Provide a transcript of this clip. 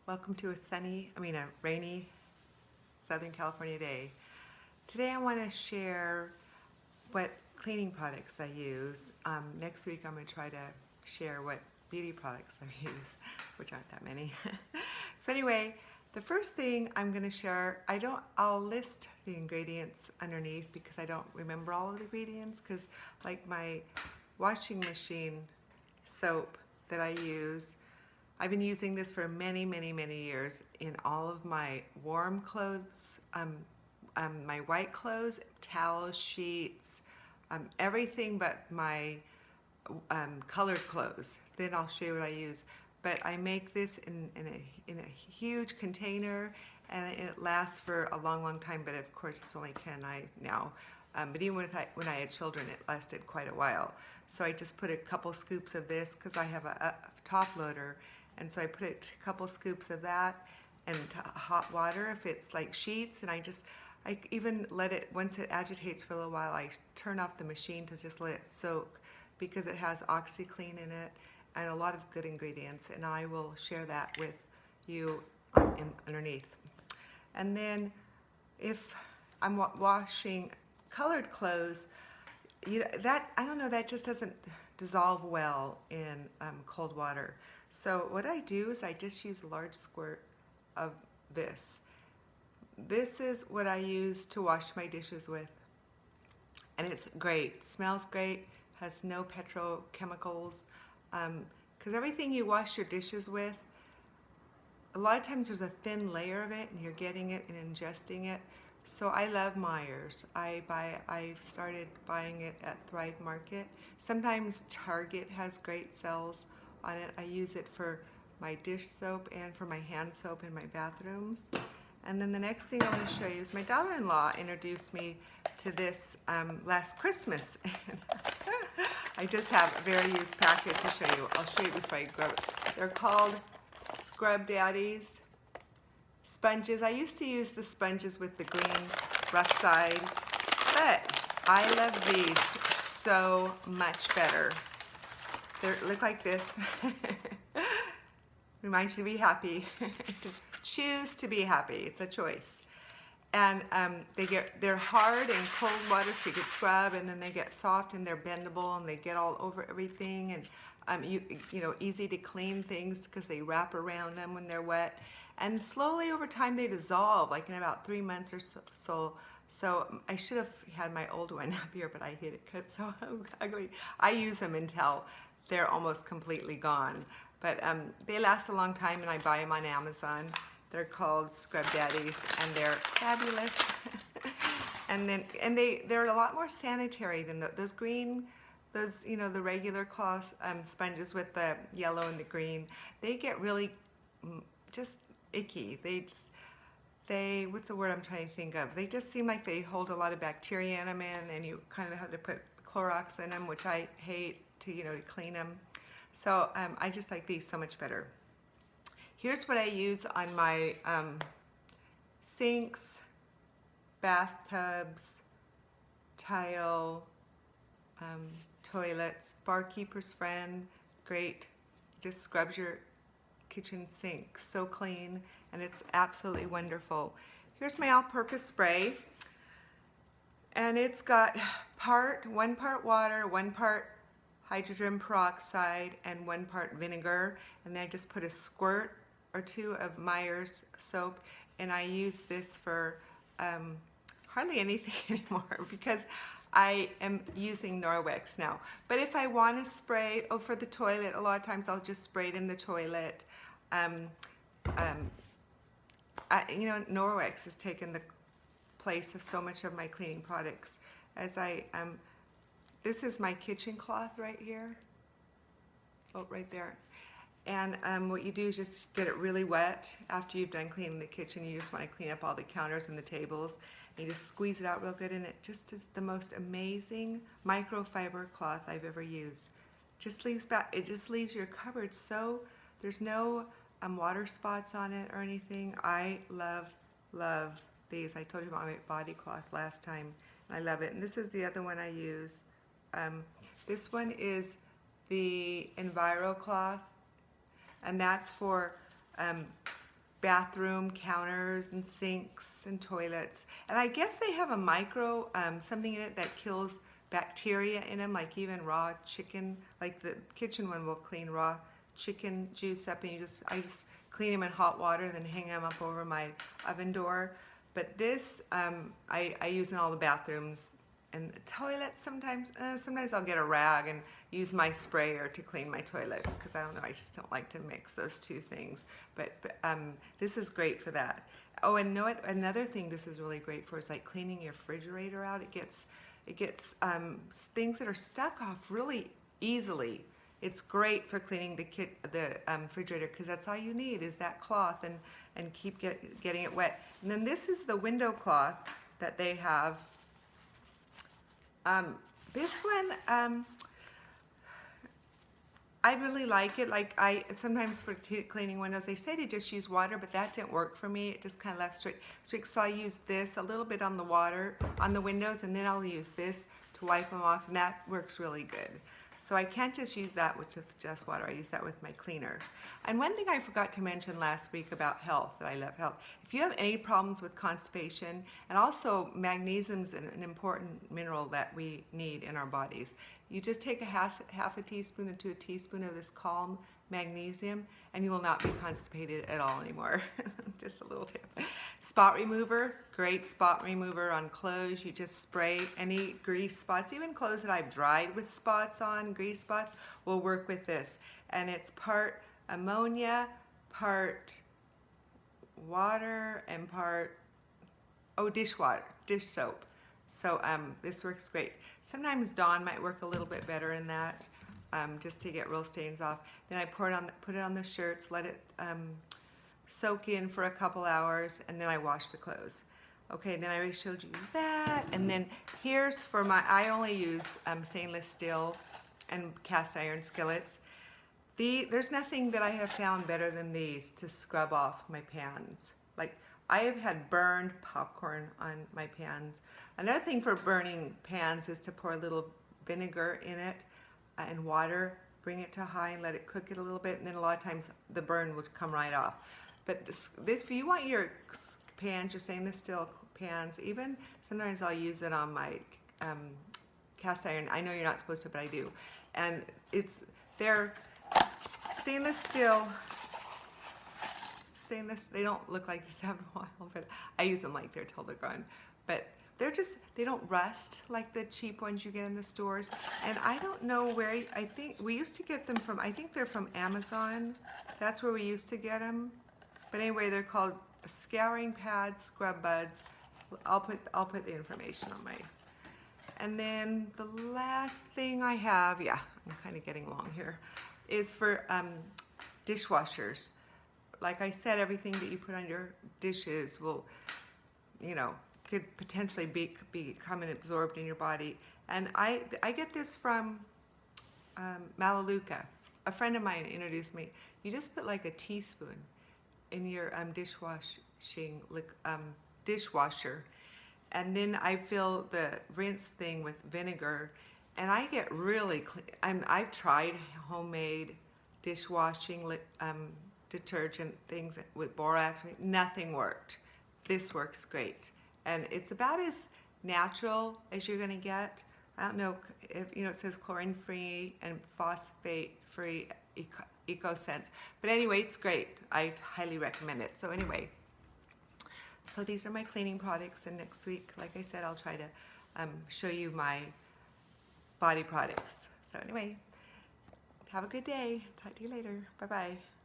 Welcome to a rainy Southern California day. Today I want to share what cleaning products I use. Next week I'm going to try to share what beauty products I use, which aren't that many. So anyway, the first thing I'm going to share, I'll list the ingredients underneath because I don't remember all of the ingredients, because like my washing machine soap that I use, I've been using this for many, many, many years in all of my warm clothes, my white clothes, towel sheets, everything but my colored clothes. Then I'll show you what I use. But I make this in a huge container, and it lasts for a long, long time. But of course, it's only can I now. But even when I had children, it lasted quite a while. So I just put a couple scoops of this because I have a top loader. And so I put a couple scoops of that and hot water if it's like sheets, and I even let it, once it agitates for a little while, I turn off the machine to just let it soak, because it has OxyClean in it and a lot of good ingredients, and I will share that with you underneath. And then if I'm washing colored clothes, I don't know, that just doesn't dissolve well in cold water. So what I do is I just use a large squirt of this. This is what I use to wash my dishes with. And it's great, smells great, has no petrochemicals. Because everything you wash your dishes with, a lot of times there's a thin layer of it and you're getting it and ingesting it. So I love Meyers. I started buying it at Thrive Market. Sometimes Target has great sales on it. I use it for my dish soap and for my hand soap in my bathrooms. And then the next thing I want to show you is my daughter-in-law introduced me to this last Christmas. I just have a very used package to show you. I'll show you before I grab it. They're called Scrub Daddies sponges. I used to use the sponges with the green rough side, but I love these so much better. They look like this. Reminds you to be happy. Choose to be happy. It's a choice. And they're hard in cold water, so you could scrub, and then they get soft and they're bendable and they get all over everything, and you know, easy to clean things because they wrap around them when they're wet. And slowly over time they dissolve, like in about 3 months or so. So I should have had my old one up here, but I hid it because it's so ugly. I use them until they're almost completely gone. But they last a long time, and I buy them on Amazon. They're called Scrub Daddies, and they're fabulous. and they're a lot more sanitary than those green, you know, the regular cloth sponges with the yellow and the green. They get really just icky. What's the word I'm trying to think of? They just seem like they hold a lot of bacteria in them, and you kind of have to put Clorox in them, which I hate to clean them. So I just like these so much better. Here's what I use on my sinks, bathtubs, tile, toilets. Barkeeper's Friend, great. Just scrubs your kitchen sink so clean, and it's absolutely wonderful. Here's my all-purpose spray, and it's got one part water, 1 part hydrogen peroxide, and 1 part vinegar, and then I just put a squirt or 2 of Meyers soap, and I use this for hardly anything anymore because I am using Norwex now. But if I want to spray, for the toilet, a lot of times I'll just spray it in the toilet. Norwex has taken the place of so much of my cleaning products. This is my kitchen cloth right here. Oh, right there. And what you do is just get it really wet after you've done cleaning the kitchen. You just want to clean up all the counters and the tables. And you just squeeze it out real good, and it just is the most amazing microfiber cloth I've ever used. It just leaves your cupboard so there's no water spots on it or anything. I love these. I told you about my body cloth last time, and I love it. And this is the other one I use. This one is the Enviro cloth, and that's for bathroom counters and sinks and toilets. And I guess they have a micro something in it that kills bacteria in them, like even raw chicken. Like the kitchen one will clean raw chicken juice up, and I just clean them in hot water and then hang them up over my oven door. But this I use in all the bathrooms and the toilets sometimes. Sometimes I'll get a rag and use my sprayer to clean my toilets, because I don't know, I just don't like to mix those two things. But this is great for that. Oh, and know what? Another thing this is really great for is like cleaning your refrigerator out. It gets things that are stuck off really easily. It's great for cleaning the refrigerator, because that's all you need is that cloth and keep getting it wet. And then this is the window cloth that they have. This one, I really like it. Like sometimes for cleaning windows, they say to just use water, but that didn't work for me. It just kind of left streaks. So I use this a little bit on the water, on the windows, and then I'll use this to wipe them off, and that works really good. So I can't just use that with just water. I use that with my cleaner. And one thing I forgot to mention last week about health, that I love health. If you have any problems with constipation, and also magnesium is an important mineral that we need in our bodies, you just take a half a teaspoon into a teaspoon of this Calm magnesium, and you will not be constipated at all anymore. Just a little tip. Spot remover, great spot remover on clothes. You just spray any grease spots, even clothes that I've dried with spots on, grease spots, will work with this. And it's part ammonia, part water, and part, dish soap. So this works great. Sometimes Dawn might work a little bit better in that, just to get real stains off. Then I put it on the shirts, let it soak in for a couple hours, and then I wash the clothes. Okay, then I already showed you that. And then here's for I only use stainless steel and cast iron skillets. There's nothing that I have found better than these to scrub off my pans. Like, I have had burned popcorn on my pans. Another thing for burning pans is to pour a little vinegar in it and water, bring it to high and let it cook it a little bit, and then a lot of times the burn will come right off. But this if you want your pans, your stainless steel pans, even sometimes I'll use it on my cast iron. I know you're not supposed to, but I do. And they're stainless steel. They don't look like this after a while, but I use them like they're till they're gone. But they don't rust like the cheap ones you get in the stores. And I don't know where, I think we used to get them from, I think they're from Amazon. That's where we used to get them. But anyway, they're called Scouring Pads, Scrub Buds. I'll put the information on my. And then the last thing I have, yeah, I'm kind of getting long here, is for dishwashers. Like I said, everything that you put on your dishes will, could potentially become absorbed in your body. And I get this from Melaleuca. A friend of mine introduced me. You just put like a teaspoon in your dishwasher, and then I fill the rinse thing with vinegar, and I get really clean. I've tried homemade dishwashing detergent things with borax. Nothing worked. This works great, and it's about as natural as you're going to get. I don't know if it says chlorine free and phosphate free, EcoSense, but anyway, it's great. I highly recommend it. So anyway, so these are my cleaning products, and next week, like I said, I'll try to show you my body products. So anyway, have a good day. Talk to you later. Bye bye.